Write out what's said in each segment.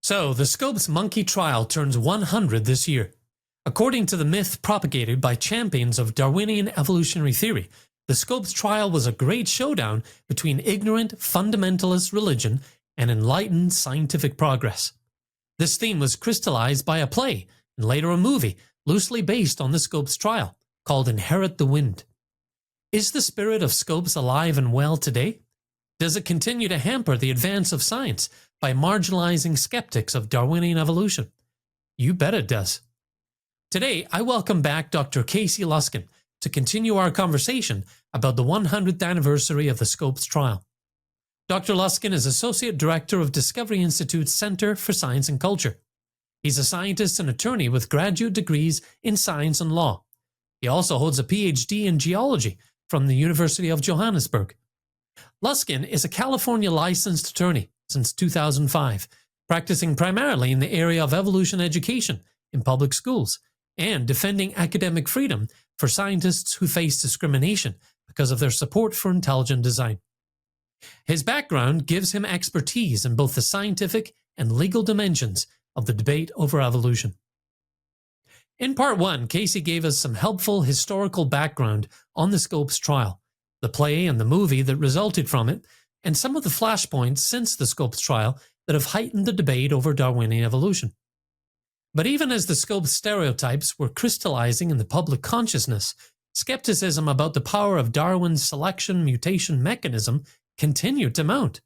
So, the Scopes monkey trial turns 100 this year. According to the myth propagated by champions of Darwinian evolutionary theory, the Scopes trial was a great showdown between ignorant fundamentalist religion and enlightened scientific progress. This theme was crystallized by a play, and later a movie, loosely based on the Scopes trial, called Inherit the Wind. Is the spirit of Scopes alive and well today? Does it continue to hamper the advance of science by marginalizing skeptics of Darwinian evolution? You bet it does. Today, I welcome back Dr. Casey Luskin to continue our conversation about the 100th anniversary of the Scopes trial. Dr. Luskin is Associate Director of Discovery Institute's Center for Science and Culture. He's a scientist and attorney with graduate degrees in science and law. He also holds a PhD in geology from the University of Johannesburg. Luskin is a California licensed attorney since 2005, practicing primarily in the area of evolution education in public schools and defending academic freedom for scientists who face discrimination because of their support for intelligent design. His background gives him expertise in both the scientific and legal dimensions of the debate over evolution. In part 1, Casey gave us some helpful historical background on the Scopes trial, the play and the movie that resulted from it, and some of the flashpoints since the Scopes trial that have heightened the debate over Darwinian evolution. But even as the Scopes stereotypes were crystallizing in the public consciousness, skepticism about the power of Darwin's selection-mutation mechanism continued to mount.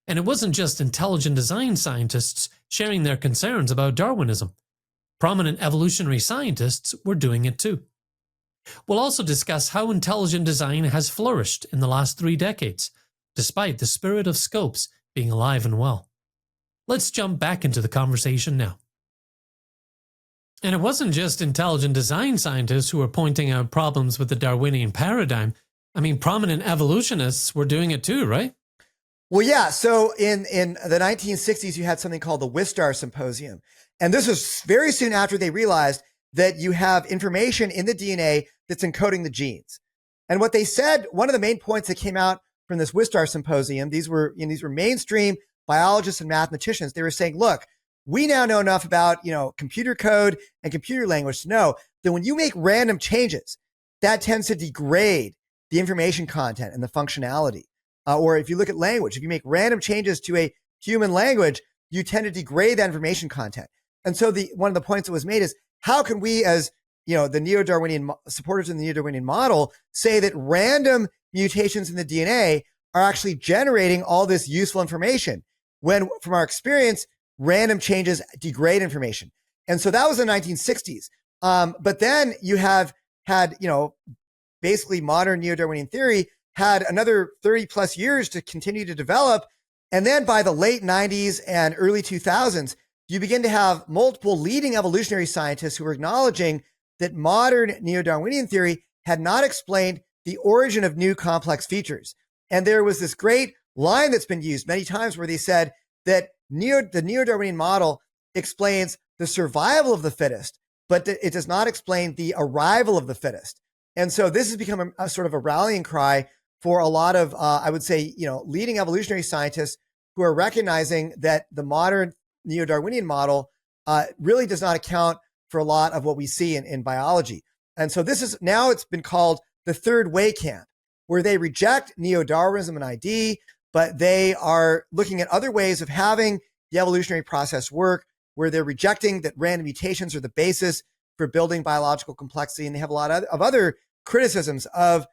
And it wasn't just intelligent design scientists sharing their concerns about Darwinism. Prominent evolutionary scientists were doing it too. We'll also discuss how intelligent design has flourished in the last 3 decades, despite the spirit of Scopes being alive and well. Let's jump back into the conversation now. And it wasn't just intelligent design scientists who were pointing out problems with the Darwinian paradigm. I mean, prominent evolutionists were doing it too, right? Well, yeah. So in the 1960s, you had something called the Wistar Symposium. And this was very soon after they realized that you have information in the DNA that's encoding the genes. And what they said, one of the main points that came out from this Wistar Symposium, these were mainstream biologists and mathematicians. They were saying, look, we now know enough about, computer code and computer language to know that when you make random changes, that tends to degrade the information content and the functionality. Or if you look at language, if you make random changes to a human language, you tend to degrade that information content. And so one of the points that was made is, how can we, as the neo-Darwinian supporters in the neo-Darwinian model, say that random mutations in the DNA are actually generating all this useful information when, from our experience, random changes degrade information? And so that was the 1960s. But then you have had, basically modern neo-Darwinian theory had another 30 plus years to continue to develop. And then by the late 90s and early 2000s, you begin to have multiple leading evolutionary scientists who were acknowledging that modern neo-Darwinian theory had not explained the origin of new complex features. And there was this great line that's been used many times where they said that the neo-Darwinian model explains the survival of the fittest, but it does not explain the arrival of the fittest. And so this has become a sort of a rallying cry for a lot of, I would say, leading evolutionary scientists who are recognizing that the modern neo-Darwinian model really does not account for a lot of what we see in biology. And so it's been called the third way camp, where they reject neo-Darwinism and ID, but they are looking at other ways of having the evolutionary process work, where they're rejecting that random mutations are the basis for building biological complexity. And they have a lot of other criticisms of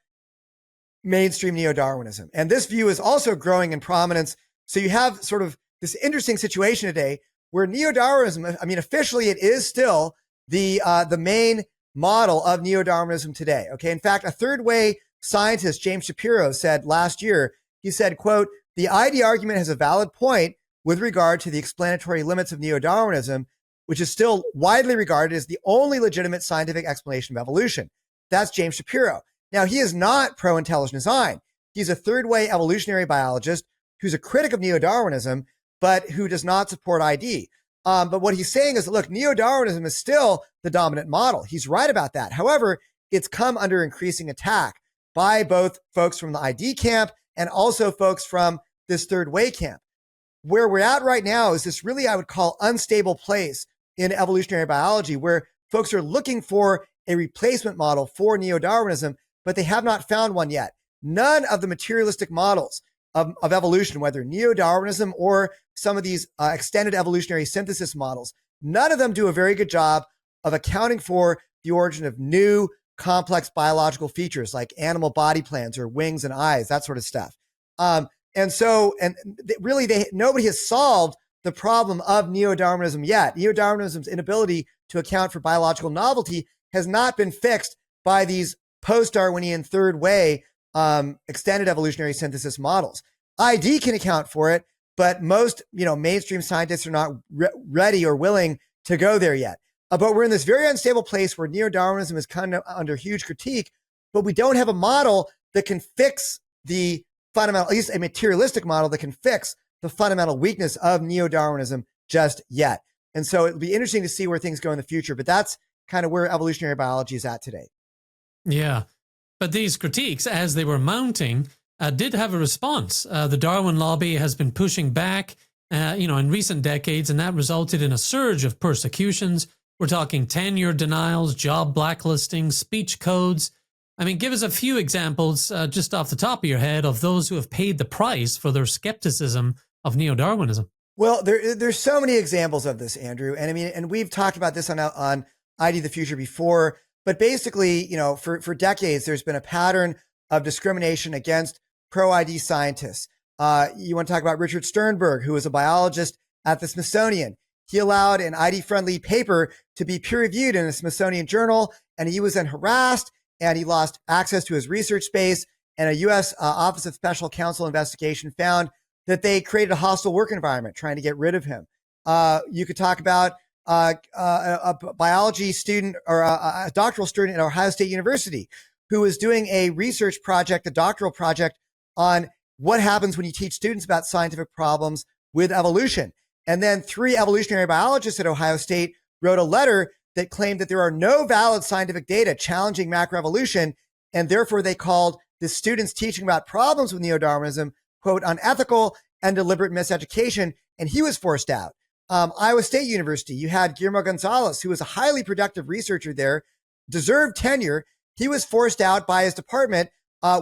mainstream neo-Darwinism. And this view is also growing in prominence. So you have sort of this interesting situation today where neo-Darwinism, officially it is still the main model of neo-Darwinism today. Okay. In fact, a third way scientist, James Shapiro, said last year, he said, quote, "The ID argument has a valid point with regard to the explanatory limits of neo-Darwinism, which is still widely regarded as the only legitimate scientific explanation of evolution." That's James Shapiro. Now, he is not pro-intelligent design. He's a third-way evolutionary biologist who's a critic of neo-Darwinism, but who does not support ID. But what he's saying is, look, neo-Darwinism is still the dominant model. He's right about that. However, it's come under increasing attack by both folks from the ID camp and also folks from this third way camp. where we're at right now is this really, I would call, unstable place in evolutionary biology where folks are looking for a replacement model for neo-Darwinism, but they have not found one yet. None of the materialistic models of evolution, whether neo-Darwinism or some of these extended evolutionary synthesis models, none of them do a very good job of accounting for the origin of new complex biological features like animal body plans or wings and eyes, that sort of stuff. Nobody has solved the problem of neo-Darwinism yet. Neo-Darwinism's inability to account for biological novelty has not been fixed by these post-Darwinian third way extended evolutionary synthesis models. ID can account for it, but most mainstream scientists are not ready or willing to go there yet. But we're in this very unstable place where neo-Darwinism is kind of under huge critique, but we don't have a model that can fix the fundamental, at least a materialistic model that can fix the fundamental weakness of neo-Darwinism just yet. And so it'll be interesting to see where things go in the future, but that's kind of where evolutionary biology is at today. Yeah. But these critiques, as they were mounting, did have a response. The Darwin lobby has been pushing back, in recent decades, and that resulted in a surge of persecutions. We're talking tenure denials, job blacklisting, speech codes. I mean, give us a few examples just off the top of your head of those who have paid the price for their skepticism of neo-Darwinism. Well, there's so many examples of this, Andrew. And I mean, and we've talked about this on ID the Future before, but basically, for decades, there's been a pattern of discrimination against pro-ID scientists. You want to talk about Richard Sternberg, who was a biologist at the Smithsonian. He allowed an ID-friendly paper to be peer-reviewed in a Smithsonian journal, and he was then harassed, and he lost access to his research space. And a U.S. Office of Special Counsel investigation found that they created a hostile work environment trying to get rid of him. You could talk about a biology student or a doctoral student at Ohio State University who was doing a research project, a doctoral project on what happens when you teach students about scientific problems with evolution. And then 3 evolutionary biologists at Ohio State wrote a letter that claimed that there are no valid scientific data challenging macroevolution, and therefore they called the students teaching about problems with neo-Darwinism, quote, unethical and deliberate miseducation, and he was forced out. Iowa State University, you had Guillermo Gonzalez, who was a highly productive researcher there, deserved tenure. He was forced out by his department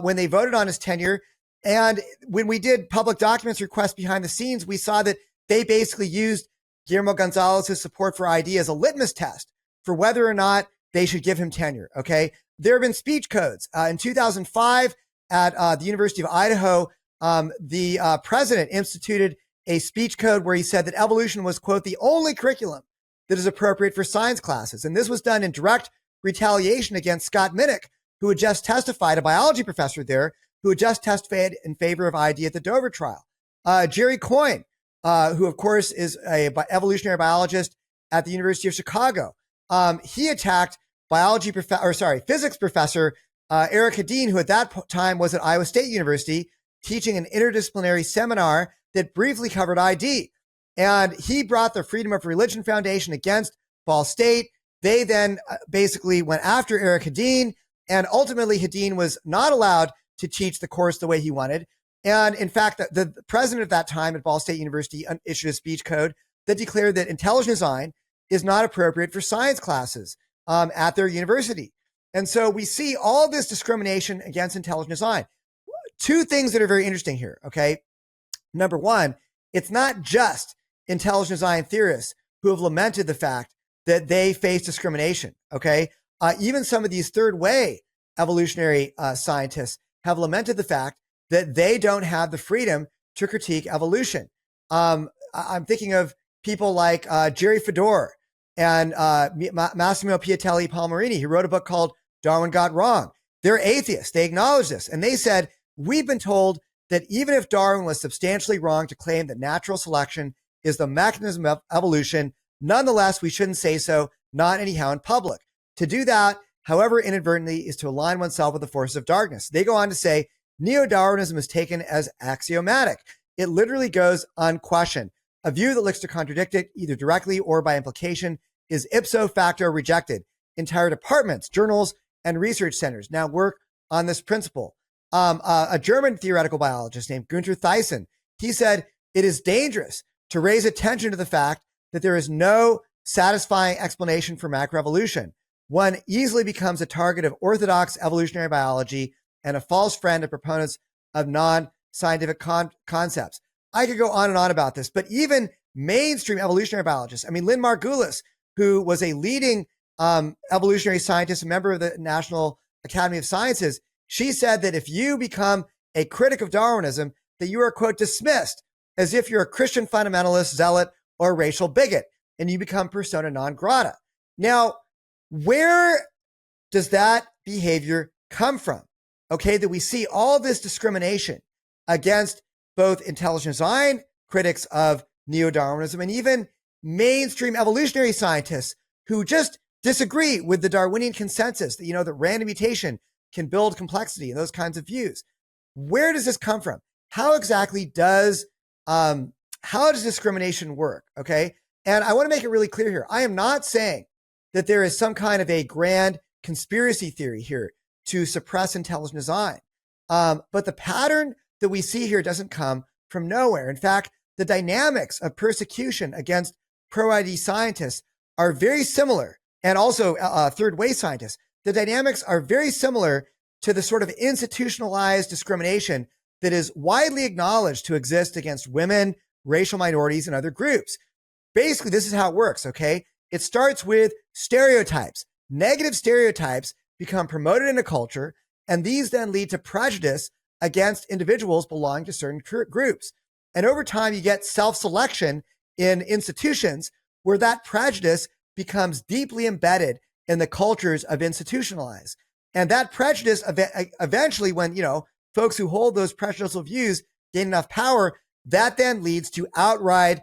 when they voted on his tenure. And when we did public documents requests behind the scenes, we saw that they basically used Guillermo Gonzalez's support for ID as a litmus test for whether or not they should give him tenure. Okay. There have been speech codes. In 2005 at the University of Idaho, the president instituted a speech code where he said that evolution was, quote, the only curriculum that is appropriate for science classes. And this was done in direct retaliation against Scott Minnick, who had just testified, a biology professor there, who had just testified in favor of ID at the Dover trial. Jerry Coyne, who of course is a evolutionary biologist at the University of Chicago. He attacked physics professor Eric Hedin, who at that time was at Iowa State University, teaching an interdisciplinary seminar that briefly covered ID. And he brought the Freedom of Religion Foundation against Ball State. They then basically went after Eric Hedin, and ultimately Hedin was not allowed to teach the course the way he wanted. And in fact, the president at that time at Ball State University issued a speech code that declared that intelligent design is not appropriate for science classes at their university. And so we see all this discrimination against intelligent design. 2 things that are very interesting here, okay? Number one, it's not just intelligent design theorists who have lamented the fact that they face discrimination, okay? Even some of these third way evolutionary scientists have lamented the fact that they don't have the freedom to critique evolution. I'm thinking of people like Jerry Fedor and Massimo Piatelli Palmarini, who wrote a book called Darwin Got Wrong. They're atheists. They acknowledge this. And they said, we've been told that even if Darwin was substantially wrong to claim that natural selection is the mechanism of evolution, nonetheless, we shouldn't say so, not anyhow in public. To do that, however inadvertently, is to align oneself with the forces of darkness. They go on to say, neo-Darwinism is taken as axiomatic. It literally goes unquestioned. A view that looks to contradict it, either directly or by implication, is ipso facto rejected. Entire departments, journals, and research centers now work on this principle. A German theoretical biologist named Günther Thyssen, he said, it is dangerous to raise attention to the fact that there is no satisfying explanation for macroevolution. One easily becomes a target of orthodox evolutionary biology and a false friend of proponents of non-scientific concepts. I could go on and on about this, but even mainstream evolutionary biologists, I mean, Lynn Margulis, who was a leading evolutionary scientist, a member of the National Academy of Sciences, she said that if you become a critic of Darwinism, that you are, quote, dismissed as if you're a Christian fundamentalist, zealot, or racial bigot, and you become persona non grata. Now, where does that behavior come from? Okay, that we see all this discrimination against both intelligent design, critics of neo-Darwinism, and even mainstream evolutionary scientists who just disagree with the Darwinian consensus that, that random mutation can build complexity and those kinds of views. Where does this come from? How exactly does discrimination work? Okay. And I want to make it really clear here. I am not saying that there is some kind of a grand conspiracy theory here to suppress intelligent design. But the pattern that we see here doesn't come from nowhere. In fact, the dynamics of persecution against pro-ID scientists are very similar, and also third-way scientists. The dynamics are very similar to the sort of institutionalized discrimination that is widely acknowledged to exist against women, racial minorities, and other groups. Basically, this is how it works, okay? It starts with stereotypes. Negative stereotypes become promoted in a culture, and these then lead to prejudice against individuals belonging to certain groups. And over time, you get self-selection in institutions where that prejudice becomes deeply embedded in the cultures of institutionalized. And that prejudice eventually, when, folks who hold those prejudicial views gain enough power, that then leads to outright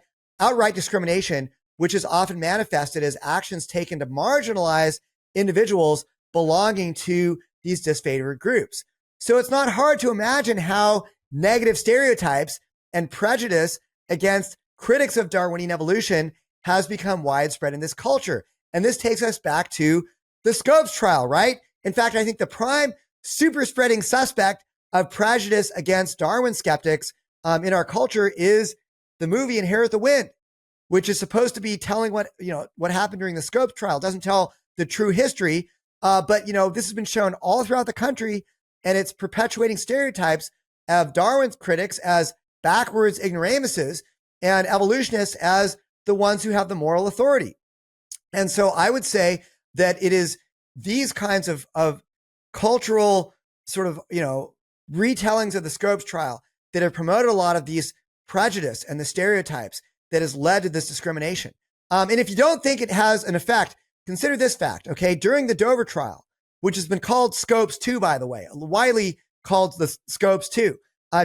discrimination, which is often manifested as actions taken to marginalize individuals belonging to these disfavored groups. So it's not hard to imagine how negative stereotypes and prejudice against critics of Darwinian evolution has become widespread in this culture. And this takes us back to the Scopes trial, right? In fact, I think the prime super spreading suspect of prejudice against Darwin skeptics in our culture is the movie Inherit the Wind, which is supposed to be telling what happened during the Scopes trial. It doesn't tell the true history, but this has been shown all throughout the country, and it's perpetuating stereotypes of Darwin's critics as backwards ignoramuses and evolutionists as the ones who have the moral authority. And so I would say that it is these kinds of cultural sort of, retellings of the Scopes trial that have promoted a lot of these prejudice and the stereotypes that has led to this discrimination. And if you don't think it has an effect, consider this fact, okay? During the Dover trial, which has been called Scopes 2, by the way, widely called the Scopes 2,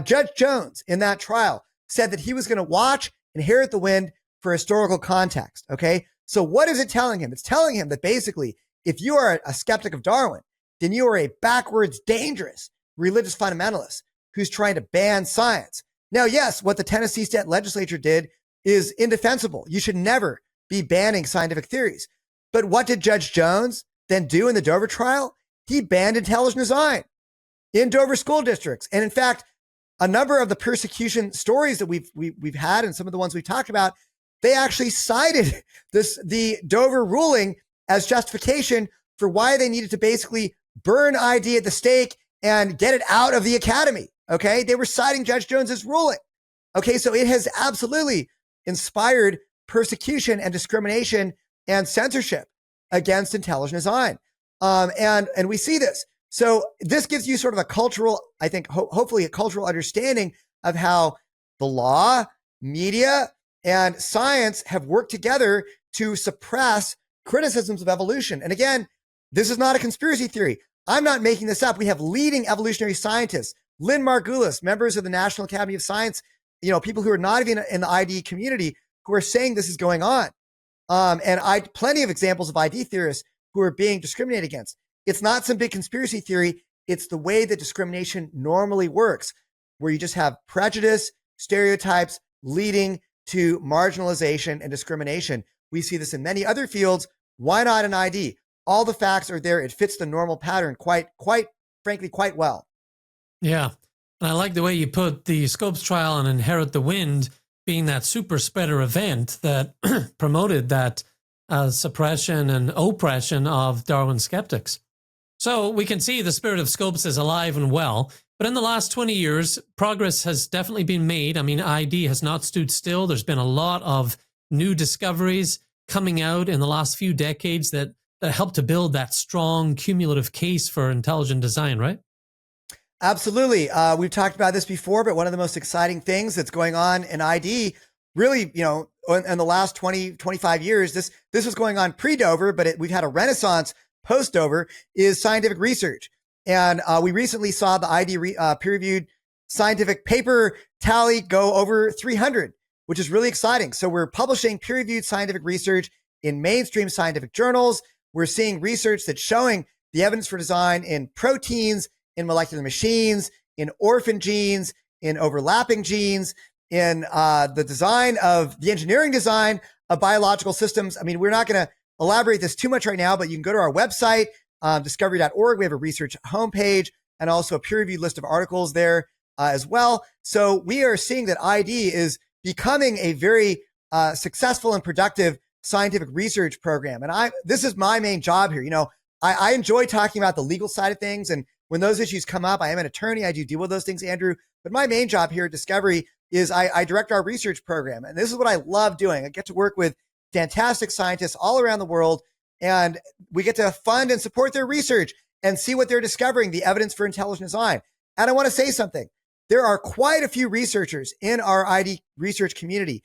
Judge Jones in that trial said that he was going to watch Inherit the Wind for historical context, okay? So what is it telling him? It's telling him that basically, if you are a skeptic of Darwin, then you are a backwards, dangerous religious fundamentalist who's trying to ban science. Now, yes, what the Tennessee state legislature did is indefensible. You should never be banning scientific theories. But what did Judge Jones then do in the Dover trial? He banned intelligent design in Dover school districts. And in fact, a number of the persecution stories that we've had, and some of the ones we talked about, they actually cited the Dover ruling as justification for why they needed to basically burn ID at the stake and get it out of the academy. Okay. They were citing Judge Jones's ruling. Okay. So it has absolutely inspired persecution and discrimination and censorship against intelligent design. And we see this. So this gives you sort of a cultural, I think, hopefully a cultural understanding of how the law, media, and science have worked together to suppress criticisms of evolution. And again, this is not a conspiracy theory. I'm not making this up. We have leading evolutionary scientists, Lynn Margulis, members of the National Academy of Science, people who are not even in the ID community who are saying this is going on. And plenty of examples of ID theorists who are being discriminated against. It's not some big conspiracy theory. It's the way that discrimination normally works, where you just have prejudice, stereotypes leading to marginalization and discrimination. We see this in many other fields. Why not an ID? All the facts are there. It fits the normal pattern quite frankly, quite well. Yeah. And I like the way you put the Scopes trial and Inherit the Wind being that super spreader event that promoted that suppression and oppression of Darwin skeptics. So we can see the spirit of Scopes is alive and well, but in the last 20 years, progress has definitely been made. I mean, ID has not stood still. There's been a lot of new discoveries coming out in the last few decades that helped to build that strong cumulative case for intelligent design, right? Absolutely. We've talked about this before, but one of the most exciting things that's going on in ID, really, in the last 20, 25 years, this was going on pre-Dover, but we've had a renaissance post-Dover, is scientific research. And we recently saw the ID peer-reviewed scientific paper tally go over 300, which is really exciting. So we're publishing peer-reviewed scientific research in mainstream scientific journals. We're seeing research that's showing the evidence for design in proteins, in molecular machines, in orphan genes, in overlapping genes, in the design of the engineering design of biological systems. I mean, we're not going to elaborate this too much right now, but you can go to our website, discovery.org. We have a research homepage and also a peer-reviewed list of articles there as well. So we are seeing that ID is becoming a very successful and productive scientific research program. And this is my main job here. I enjoy talking about the legal side of things. And when those issues come up, I am an attorney. I do deal with those things, Andrew. But my main job here at Discovery is I direct our research program. And this is what I love doing. I get to work with fantastic scientists all around the world. And we get to fund and support their research and see what they're discovering, the evidence for intelligent design. And I want to say something. There are quite a few researchers in our ID research community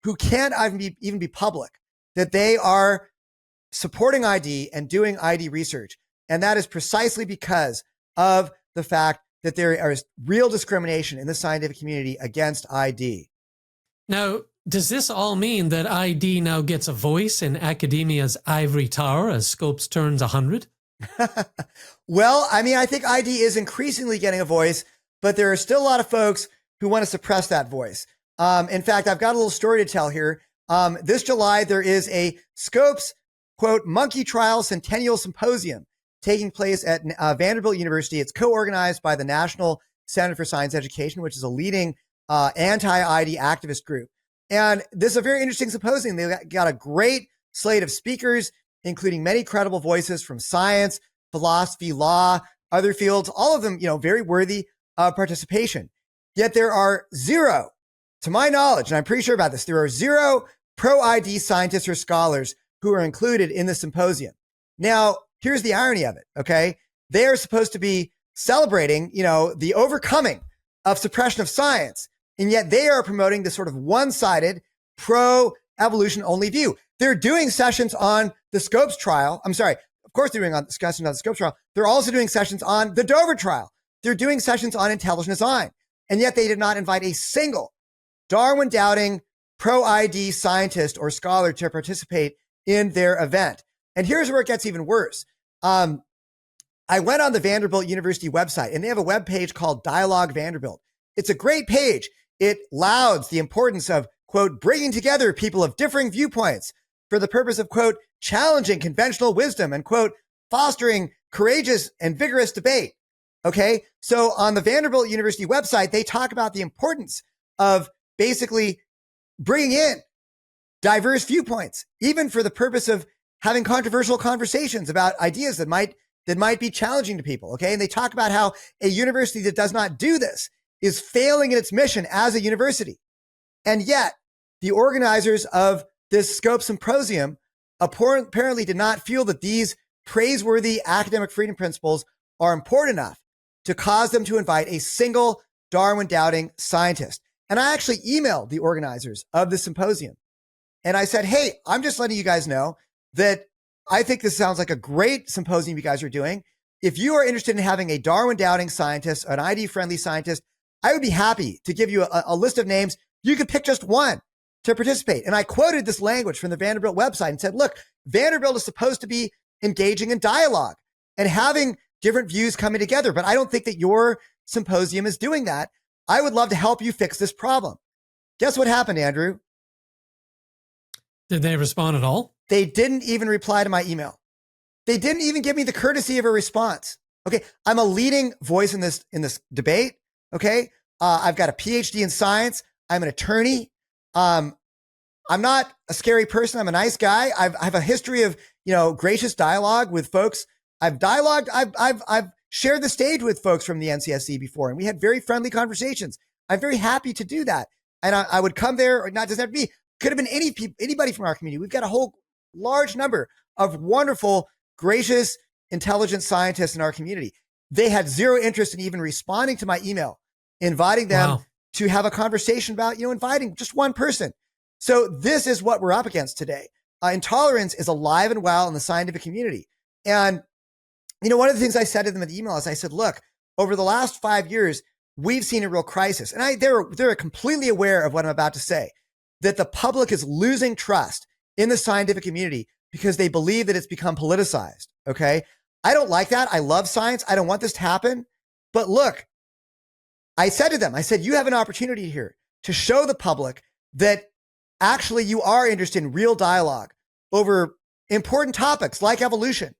who can't even be public, that they are supporting ID and doing ID research. And that is precisely because of the fact that there is real discrimination in the scientific community against ID. Now, does this all mean that ID now gets a voice in academia's ivory tower as Scopes turns 100? Well, I mean, I think ID is increasingly getting a voice, but there are still a lot of folks who want to suppress that voice. In fact, I've got a little story to tell here. This July, there is a Scopes, quote, monkey trial centennial symposium taking place at Vanderbilt University. It's co-organized by the National Center for Science Education, which is a leading anti-ID activist group. And this is a very interesting symposium. They got a great slate of speakers, including many credible voices from science, philosophy, law, other fields, all of them, very worthy of participation. Yet there are zero, to my knowledge, and I'm pretty sure about this, there are zero pro-ID scientists or scholars who are included in the symposium. Now, here's the irony of it, okay? They are supposed to be celebrating, the overcoming of suppression of science, and yet they are promoting this sort of one-sided pro-evolution only view. They're doing sessions on the Scopes trial. I'm sorry, of course they're doing sessions on the Scopes trial. They're also doing sessions on the Dover trial. They're doing sessions on intelligent design, and yet they did not invite a single Darwin-doubting pro-ID scientist or scholar to participate in their event. And here's where it gets even worse. I went on the Vanderbilt University website, and they have a web page called Dialogue Vanderbilt. It's a great page. It lauds the importance of, quote, bringing together people of differing viewpoints for the purpose of, quote, challenging conventional wisdom and, quote, fostering courageous and vigorous debate. Okay. So on the Vanderbilt University website, they talk about the importance of basically bringing in diverse viewpoints, even for the purpose of having controversial conversations about ideas that might be challenging to people. Okay. And they talk about how a university that does not do this is failing in its mission as a university. And yet the organizers of this Scope Symposium apparently did not feel that these praiseworthy academic freedom principles are important enough to cause them to invite a single Darwin-doubting scientist. And I actually emailed the organizers of the symposium. And I said, hey, I'm just letting you guys know that I think this sounds like a great symposium you guys are doing. If you are interested in having a Darwin-doubting scientist, an ID-friendly scientist, I would be happy to give you a list of names. You could pick just one to participate. And I quoted this language from the Vanderbilt website and said, look, Vanderbilt is supposed to be engaging in dialogue and having different views coming together. But I don't think that your symposium is doing that. I would love to help you fix this problem. Guess what happened, Andrew? Did they respond at all? They didn't even reply to my email. They didn't even give me the courtesy of a response. Okay. I'm a leading voice in this debate. Okay. I've got a PhD in science. I'm an attorney. I'm not a scary person. I'm a nice guy. I have a history of, gracious dialogue with folks. I've shared the stage with folks from the NCSC before, and we had very friendly conversations. I'm very happy to do that. And I would come there, or not, doesn't have to be, could have been anybody from our community. We've got a whole large number of wonderful, gracious, intelligent scientists in our community. They had zero interest in even responding to my email, inviting them to have a conversation about, inviting just one person. So this is what we're up against today. Intolerance is alive and well in the scientific community. And, one of the things I said to them in the email is I said, look, over the last 5 years, we've seen a real crisis. And they're completely aware of what I'm about to say, that the public is losing trust in the scientific community because they believe that it's become politicized. Okay. I don't like that. I love science. I don't want this to happen. But look, I said to them, you have an opportunity here to show the public that actually you are interested in real dialogue over important topics like evolution.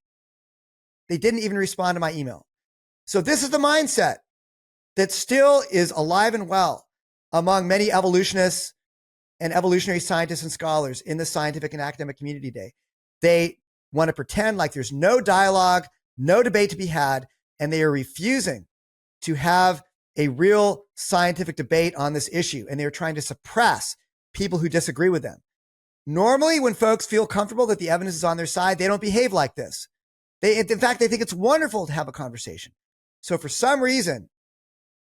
They didn't even respond to my email. So this is the mindset that still is alive and well among many evolutionists and evolutionary scientists and scholars in the scientific and academic community today. They want to pretend like there's no dialogue, no debate to be had, and they are refusing to have a real scientific debate on this issue. And they're trying to suppress people who disagree with them. Normally, when folks feel comfortable that the evidence is on their side, they don't behave like this. In fact, they think it's wonderful to have a conversation. So for some reason,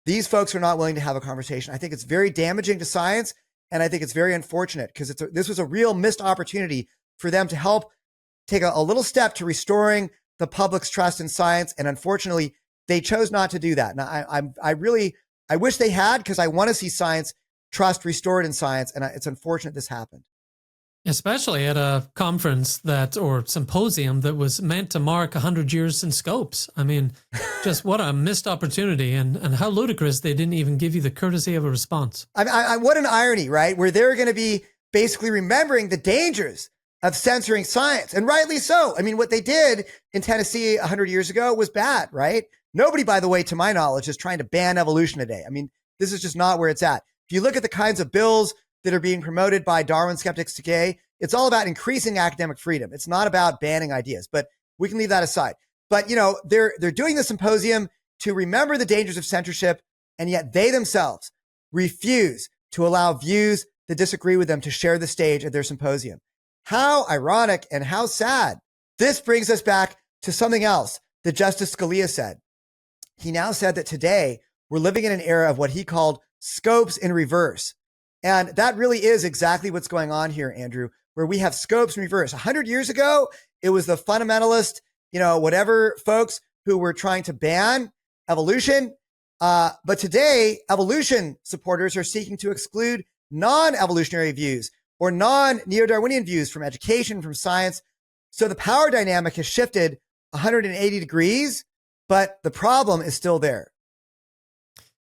these folks are not willing to have a conversation. I think it's very damaging to science, and I think it's very unfortunate because this was a real missed opportunity for them to help take a little step to restoring the public's trust in science. And unfortunately, they chose not to do that. Now, I wish they had, because I want to see science trust restored in science. And it's unfortunate this happened. Especially at a conference or symposium that was meant to mark 100 years in scopes. I mean, just what a missed opportunity, and how ludicrous they didn't even give you the courtesy of a response. What an irony, right? Where they're going to be basically remembering the dangers of censoring science, and rightly so. I mean, what they did in Tennessee 100 years ago was bad, right? Nobody, by the way, to my knowledge, is trying to ban evolution today. I mean, this is just not where it's at. If you look at the kinds of bills that are being promoted by Darwin skeptics today, it's all about increasing academic freedom. It's not about banning ideas, but we can leave that aside. But, they're doing the symposium to remember the dangers of censorship, and yet they themselves refuse to allow views that disagree with them to share the stage at their symposium. How ironic and how sad. This brings us back to something else that Justice Scalia said. He now said that today we're living in an era of what he called scopes in reverse. And that really is exactly what's going on here, Andrew, where we have scopes in reverse. 100 years ago, it was the fundamentalist, whatever folks who were trying to ban evolution. But today, evolution supporters are seeking to exclude non-evolutionary views or non-neo-Darwinian views from education, from science. So the power dynamic has shifted 180 degrees, but the problem is still there.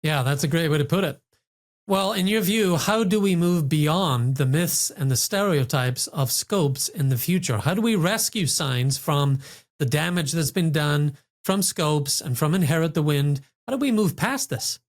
Yeah, that's a great way to put it. Well, in your view, how do we move beyond the myths and the stereotypes of scopes in the future? How do we rescue science from the damage that's been done from scopes and from Inherit the Wind? How do we move past this?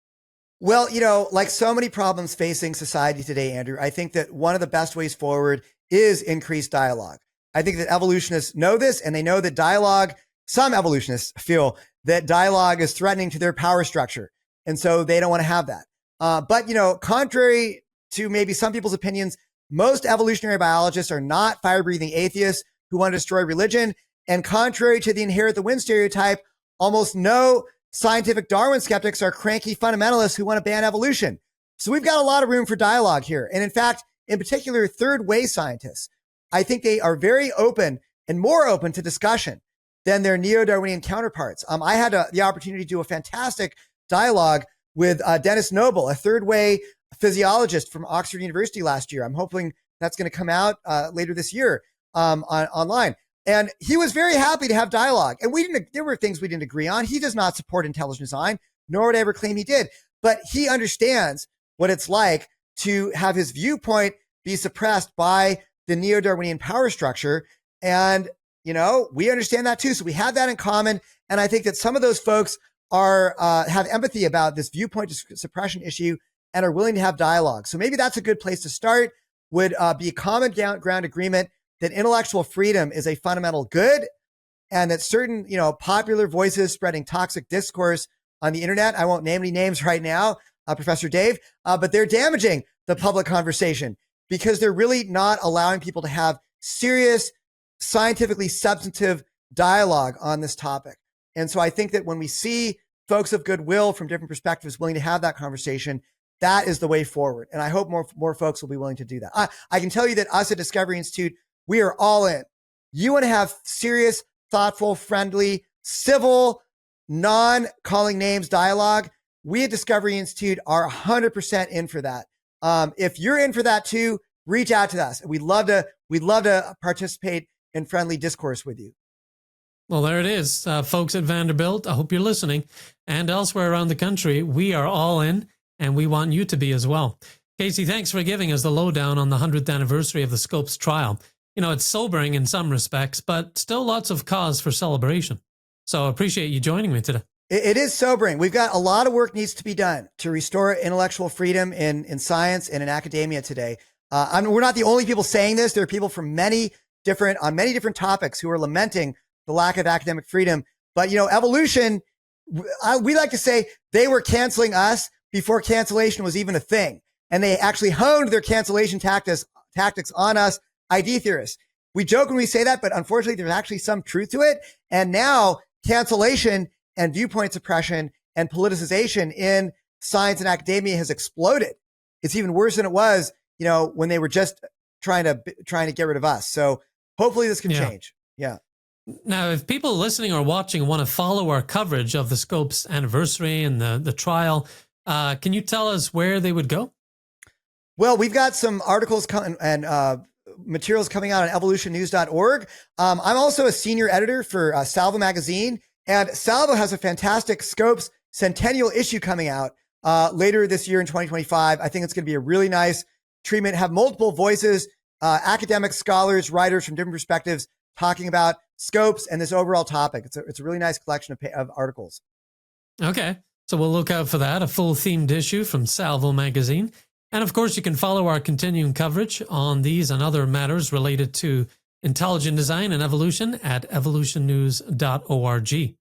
Well, like so many problems facing society today, Andrew, I think that one of the best ways forward is increased dialogue. I think that evolutionists know this, and they know that dialogue, some evolutionists feel that dialogue is threatening to their power structure. And so they don't want to have that. But, contrary to maybe some people's opinions, most evolutionary biologists are not fire-breathing atheists who want to destroy religion. And contrary to the Inherit the Wind stereotype, almost no scientific Darwin skeptics are cranky fundamentalists who want to ban evolution. So we've got a lot of room for dialogue here. And in fact, in particular, third way scientists, I think they are very open and more open to discussion than their neo-Darwinian counterparts. I had the opportunity to do a fantastic dialogue with Dennis Noble, a third way physiologist from Oxford University last year. I'm hoping that's going to come out later this year online. And he was very happy to have dialogue. And there were things we didn't agree on. He does not support intelligent design, nor would I ever claim he did. But he understands what it's like to have his viewpoint be suppressed by the neo-Darwinian power structure. And, we understand that too. So we have that in common. And I think that some of those folks have empathy about this viewpoint suppression issue. and are willing to have dialogue. So maybe that's a good place to start, would be a common ground agreement that intellectual freedom is a fundamental good, and that certain, popular voices spreading toxic discourse on the internet, I won't name any names right now, Professor Dave, but they're damaging the public conversation because they're really not allowing people to have serious, scientifically substantive dialogue on this topic. And so I think that when we see folks of goodwill from different perspectives willing to have that conversation, that is the way forward. And I hope more folks will be willing to do that. I can tell you that us at Discovery Institute, we are all in. You want to have serious, thoughtful, friendly, civil, non-calling names dialogue. We at Discovery Institute are 100% in for that. If you're in for that too, reach out to us. We'd love to participate in friendly discourse with you. Well, there it is. Folks at Vanderbilt, I hope you're listening. And elsewhere around the country, we are all in, and we want you to be as well. Casey, thanks for giving us the lowdown on the 100th anniversary of the Scopes trial. It's sobering in some respects, but still lots of cause for celebration. So I appreciate you joining me today. It is sobering. We've got a lot of work needs to be done to restore intellectual freedom in science and in academia today. We're not the only people saying this. There are people from many different topics who are lamenting the lack of academic freedom. But, evolution, we like to say they were canceling us before cancellation was even a thing. And they actually honed their cancellation tactics on us, ID theorists. We joke when we say that, but unfortunately, there's actually some truth to it. And now cancellation and viewpoint suppression and politicization in science and academia has exploded. It's even worse than it was, when they were just trying to get rid of us. So hopefully this can change. Yeah. Now, if people listening or watching want to follow our coverage of the Scopes anniversary and the trial, can you tell us where they would go? Well, we've got some articles and materials coming out on evolutionnews.org. I'm also a senior editor for Salvo magazine, and Salvo has a fantastic Scopes centennial issue coming out later this year in 2025. I think it's going to be a really nice treatment, have multiple voices, academics, scholars, writers from different perspectives talking about Scopes and this overall topic. It's a really nice collection of articles. Okay, so we'll look out for that, a full themed issue from Salvo magazine. And of course, you can follow our continuing coverage on these and other matters related to intelligent design and evolution at evolutionnews.org.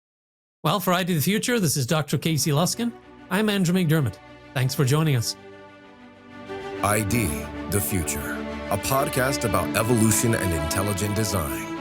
Well, for ID the Future, this is Dr. Casey Luskin. I'm Andrew McDiarmid. Thanks for joining us. ID the Future, a podcast about evolution and intelligent design.